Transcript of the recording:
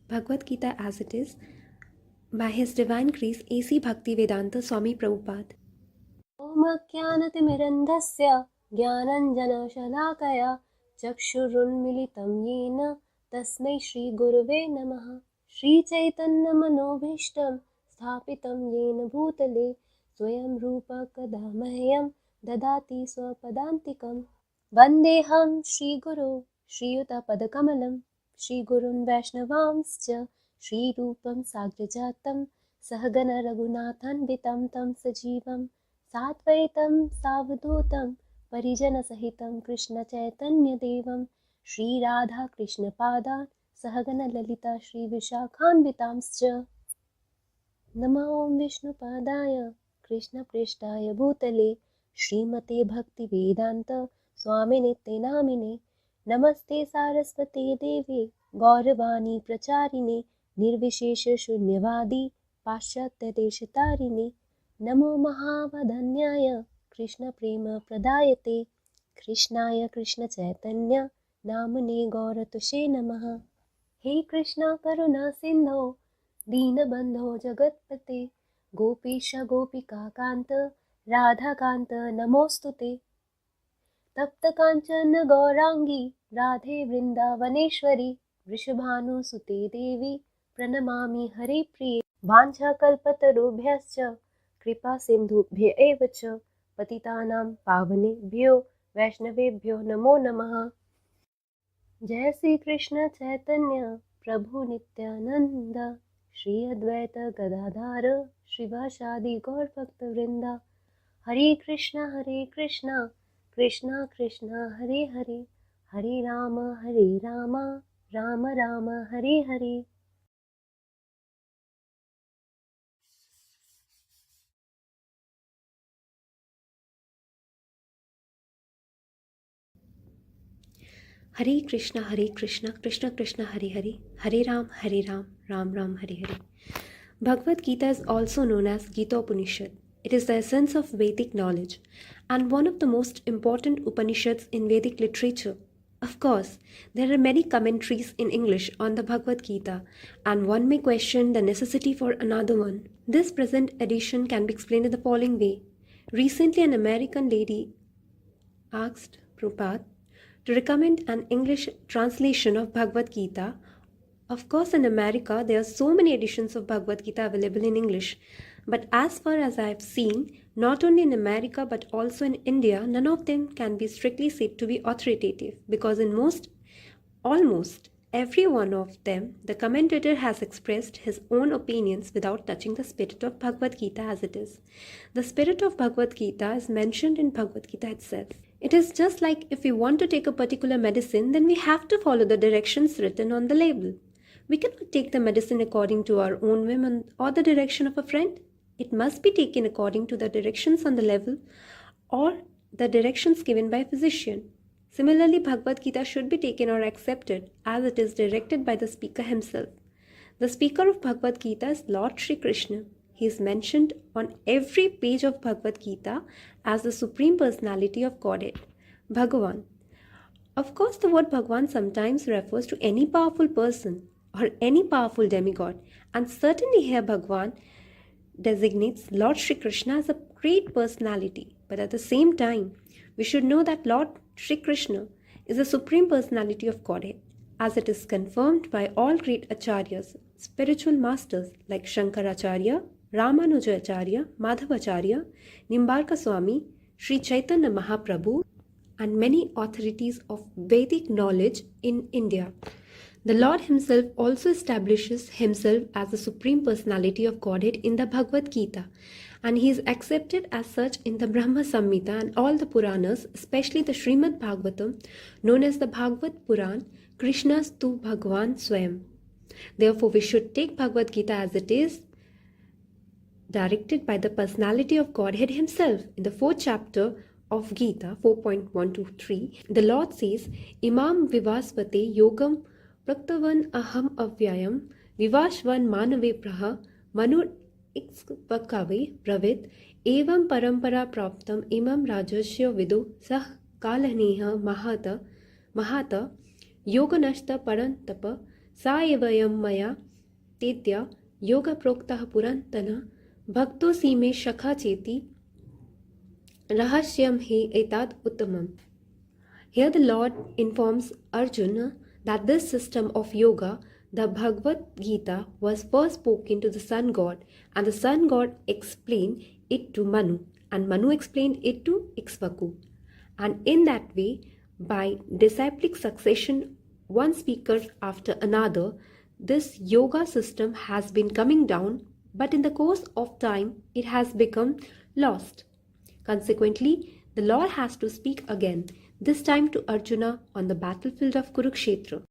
Bhagavad Gita as it is by His Divine Grace A.C. Bhaktivedanta Swami Prabhupada. ॐ ज्ञानतिमिरन्धस्य ज्ञानञ्जनशलाकया चक्षुरुन्मिलितं येन तस्मै श्रीगुरुवे नमः। श्रीचैतन्यमनोभीष्टं स्थापितं येन भूतले स्वयं रूप कदा मह्यं ददाति स्वपदान्तिकं। वन्देऽहं श्रीगुरो श्रीयुतपदकमलं श्रीगुरुन् वैष्णवांश्च श्रीरूपं साग्रजातं सहगण रघुनाथान्वितं तं सजीवं साद्वैतं सावधूतं परिजनसहितं कृष्णचैतन्यदेवं श्रीराधाकृष्णपादान् सहगणललिता श्रीविशाखान्वितांश्च। नमो विष्णुपादाय कृष्णप्रेष्ठाय भूतले श्रीमते भक्तिवेदान्त स्वामिनित्य नामिने। नमस्ते सारस्वते देवे गौरवाणी प्रचारिणे निर्विशेषशून्यवादी पाश्चात्यदेशतारिणे। नमो महावदन्याय कृष्णप्रेमप्रदायते कृष्णाय कृष्णचैतन्य नामने गौरतुषे नमः। हे कृष्णा करुणा सिन्धो दीनबन्धो जगत्पते गोपीश गोपिकान्त राधाकान्त नमोऽस्तुते। तप्तकाञ्चन गौराङ्गी राधे वृन्दावनेश्वरी वृषभानुसुते देवी प्रणमामि हरिप्रिये। वाञ्छाकल्पतरुभ्यश्च कृपा सिन्धुभ्य एव च पतितानां पावनेभ्यो वैष्णवेभ्यो नमो नमः। जय श्री कृष्ण चैतन्य प्रभु नित्यानंद श्री अद्वैत गदाधर श्रीवासादि गौर भक्त वृंदा। हरे Krishna Krishna Krishna Hare Hare Hare Ram Ram Ram Hare Hare. Hare Krishna, Krishna Krishna, Hare Hare, Hare Ram, Ram Ram, Hare Hare. Bhagavad Gita is also known as Gita Upanishad. It is the essence of Vedic knowledge and one of the most important Upanishads in Vedic literature. Of course, there are many commentaries in English on the Bhagavad Gita, and one may question the necessity for another one. This present edition can be explained in the following way. Recently, an American lady asked Prabhupada to recommend an English translation of Bhagavad Gita. Of course, in America, there are so many editions of Bhagavad Gita available in English. But as far as I have seen, not only in America but also in India, none of them can be strictly said to be authoritative, because in almost every one of them, the commentator has expressed his own opinions without touching the spirit of Bhagavad Gita as it is. The spirit of Bhagavad Gita is mentioned in Bhagavad Gita itself. It is just like if we want to take a particular medicine, then we have to follow the directions written on the label. We cannot take the medicine according to our own whim or the direction of a friend. It must be taken according to the directions on the label or the directions given by a physician. Similarly, Bhagavad Gita should be taken or accepted as it is directed by the speaker himself. The speaker of Bhagavad Gita is Lord Shri Krishna. He is mentioned on every page of Bhagavad Gita as the Supreme Personality of Godhead, Bhagavan. Of course, the word Bhagavan sometimes refers to any powerful person or any powerful demigod, and certainly here Bhagavan designates Lord Shri Krishna as a great personality. But at the same time, we should know that Lord Shri Krishna is the Supreme Personality of Godhead, as it is confirmed by all great acharyas, spiritual masters like Shankaracharya, Ramanujacharya, Madhavacharya, Nimbarka Swami, Sri Chaitanya Mahaprabhu, and many authorities of Vedic knowledge in India. The Lord Himself also establishes Himself as the Supreme Personality of Godhead in the Bhagavad Gita, and He is accepted as such in the Brahma Samhita and all the Puranas, especially the Srimad Bhagavatam, known as the Bhagavad Puran, Krishna's Tu Bhagavan Swayam. Therefore, we should take Bhagavad Gita as it is, directed by the personality of Godhead Himself. In the 4th chapter of Gita, 4.123, the Lord says, Imam Vivasvate Yogam Praktavan Aham Avyayam Vivashvan Manave Praha Manur Ikspakave Pravit Evam Parampara Praptam Imam Rajasya Vidu Sah Kalaneha Mahata Yoganashta Parantapa सा एवयं मया तेद्य योगप्रोक्तः पुरान्तनः भक्तोऽसि मे सखा चेति rahashyam he etad uttamam. Here the Lord informs Arjuna that this system of yoga, the Bhagavad Gita, was first spoken to the sun god, and the sun god explained it to Manu, and Manu explained it to Ikshvaku. And in that way, by disciplic succession, one speaker after another, this yoga system has been coming down, but in the course of time, it has become lost. Consequently, the Lord has to speak again, this time to Arjuna on the battlefield of Kurukshetra.